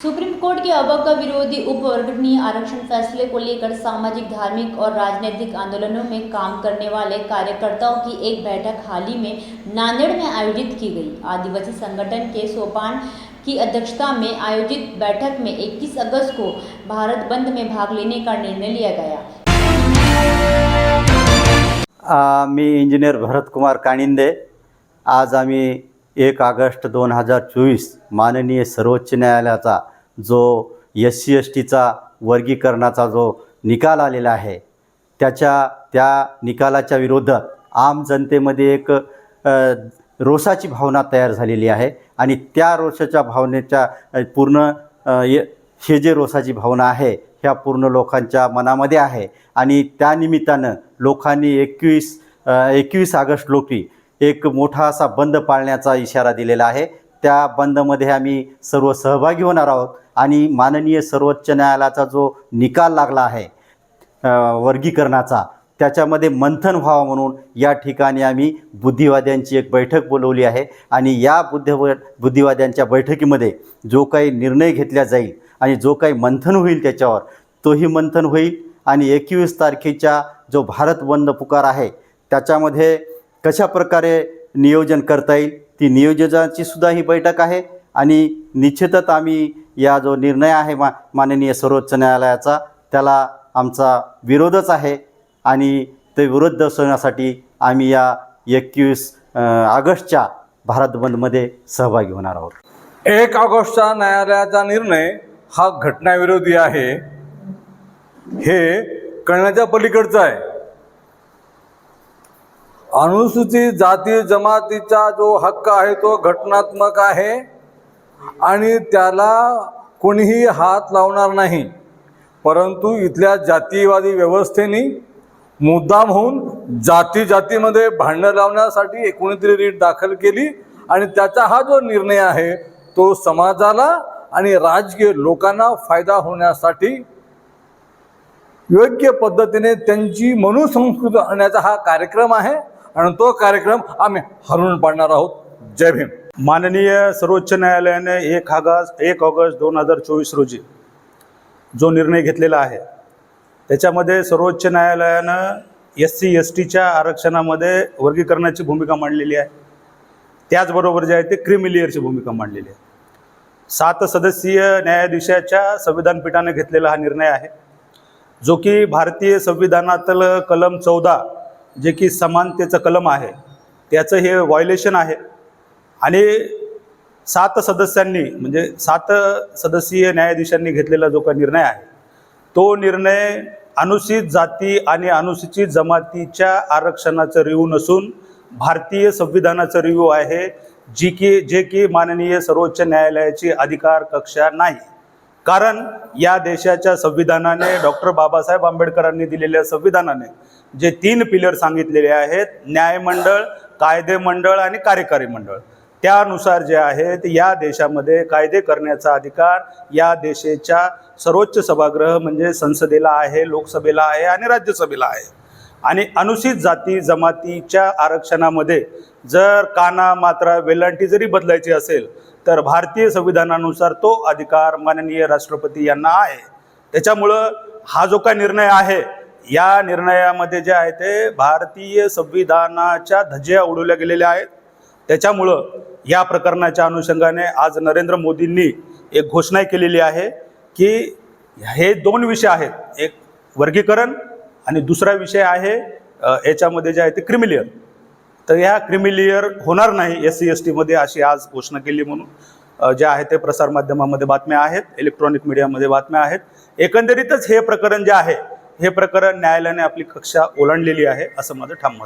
Supreme court के अवज्ञा विरोधी उपवर्गीय आरक्षण फैसले को लेकर सामाजिक, धार्मिक और राजनीतिक आंदोलनों में काम करने वाले कार्यकर्ताओं की एक बैठक हाल ही में नांदेड़ में आयोजित की गई। आदिवासी संगठन के सोपान की अध्यक्षता में आयोजित बैठक में 21 अगस्त को भारत बंद में भाग लेने का निर्णय लिया गया। मी इंजिनियर भरतकुमार कानिंदे। आज आम्ही 1 ऑगस्ट 2024 माननीय सर्वोच्च न्यायालयाचा जो SC STचा वर्गीकरणाचा जो निकाल आलेला आहे त्या निकालाच्या विरोधात आम जनतेमध्ये एक रोषाची भावना तयार झालेली आहे आणि त्या रोषाच्या भावनेच्या पूर्ण हे जे रोषाची भावना आहे ह्या पूर्ण लोकांच्या मनामध्ये आहे आणि त्या निमित्तानं लोकांनी 21 ऑगस्ट रोजी एक मोठा असा बंद पाळण्याचा इशारा दिलेला आहे। त्या बंदमध्ये आम्ही सर्व सहभागी होणार आहोत आणि माननीय सर्वोच्च न्यायालयाचा जो निकाल लागला आहे वर्गीकरणाचा त्याच्यामध्ये मंथन व्हावं म्हणून या ठिकाणी आम्ही बुद्धिवाद्यांची एक बैठक बोलवली आहे आणि या बुद्धिवाद्यांच्या बैठकीमध्ये जो काही निर्णय घेतला जाईल आणि जो काही मंथन होईल त्याच्यावर तोही मंथन होईल आणि 21 तारखेचा जो भारत बंद पुकार आहे त्याच्यामध्ये कशा प्रकारे नियोजन करता येईल ती नियोजनाची सुद्धा ही बैठक आहे आणि निश्चितच आम्ही या जो निर्णय आहे माननीय सर्वोच्च न्यायालयाचा त्याला आमचा विरोधच आहे आणि ते विरोध दर्शवण्यासाठी आम्ही या 21 ऑगस्टच्या भारत बंदमध्ये सहभागी होणार आहोत। 1 ऑगस्टचा न्यायालयाचा निर्णय हा घटनाविरोधी आहे, हे कळण्याच्या पलीकडचं आहे। अनुसूचित जाती जमातीचा जो हक्क आहे तो घटनात्मक आहे आणि त्याला कोणीही हात लावणार नाही, परंतु इथल्या जातीवादी व्यवस्थेने मुद्दाम होऊन जातीमध्ये भांडणं लावण्यासाठी कोणीतरी रीट दाखल केली आणि त्याचा हा जो निर्णय आहे तो समाजाला आणि राजकीय लोकांना फायदा होण्यासाठी योग्य पद्धतीने त्यांची मनुसंस्कृती आणण्याचा हा कार्यक्रम आहे आणि तो कार्यक्रम आम्ही हरवून पाडणार आहोत। जय भीम। माननीय सर्वोच्च न्यायालयाने 1 ऑगस्ट 2024 रोजी जो निर्णय घेतलेला आहे त्याच्यामध्ये सर्वोच्च न्यायालयानं SC STच्या आरक्षणामध्ये वर्गीकरणाची भूमिका मांडलेली आहे, त्याचबरोबर जे आहे ते क्रीमी लेअरची भूमिका मांडलेली आहे। 7 सदस्यीय न्यायाधीशाच्या संविधान पीठाने घेतलेला हा निर्णय आहे जो की भारतीय संविधानातील कलम 14 जे की समानतेचं कलम आहे त्याचं हे व्हायोलेशन आहे आणि 7 सदस्यांनी म्हणजे 7 सदस्यीय न्यायाधीशांनी घेतलेला जो काही निर्णय आहे तो निर्णय अनुसूचित जाती आणि अनुसूचित जमातीच्या आरक्षणाचं रिव्ह्यू नसून भारतीय संविधानाचं रिव्ह्यू आहे जे की माननीय सर्वोच्च न्यायालयाची अधिकार कक्षा नाही। कारण या देशाच्या संविधानाने डॉक्टर बाबासाहेब आंबेडकरांनी दिलेल्या संविधानाने जे 3 पिलर सांगितलेले आहेत न्यायमंडळ, कायदेमंडळ आणि कार्यकारी मंडळ, त्यानुसार जे आहेत या देशामध्ये कायदे करण्याचा अधिकार या देशाच्या सर्वोच्च सभागृह म्हणजे संसदेला आहे, लोकसभेला आहे आणि राज्यसभेला आहे। आणि अनुसूचित जाती जमातीच्या आरक्षणामध्ये जर काना मात्रा वेलांटी जरी बदलायची असेल तर भारतीय संविधानानुसार तो अधिकार माननीय राष्ट्रपती यांना आहे। त्याच्यामुळं हा जो काही निर्णय आहे या निर्णयामध्ये जे आहे ते भारतीय संविधानाच्या धज्जिया उडवल्या गेलेल्या आहेत। त्याच्यामुळं या प्रकरणाच्या अनुषंगाने आज नरेंद्र मोदींनी एक घोषणा केलेली आहे की हे 2 विषय आहेत, एक वर्गीकरण आणि दुसरा विषय आहे याच्यामध्ये जे आहे ते क्रीमी लेअर, तर ह्या क्रीमी लेअर होणार नाही SC STमध्ये अशी आज घोषणा केली म्हणून जे आहे ते प्रसारमाध्यमामध्ये बातम्या आहेत, इलेक्ट्रॉनिक मीडियामध्ये बातम्या आहेत। एकंदरीतच हे प्रकरण जे आहे हे प्रकरण न्यायालयाने आपली कक्षा ओलांडलेली आहे असं माझं ठाम मत आहे।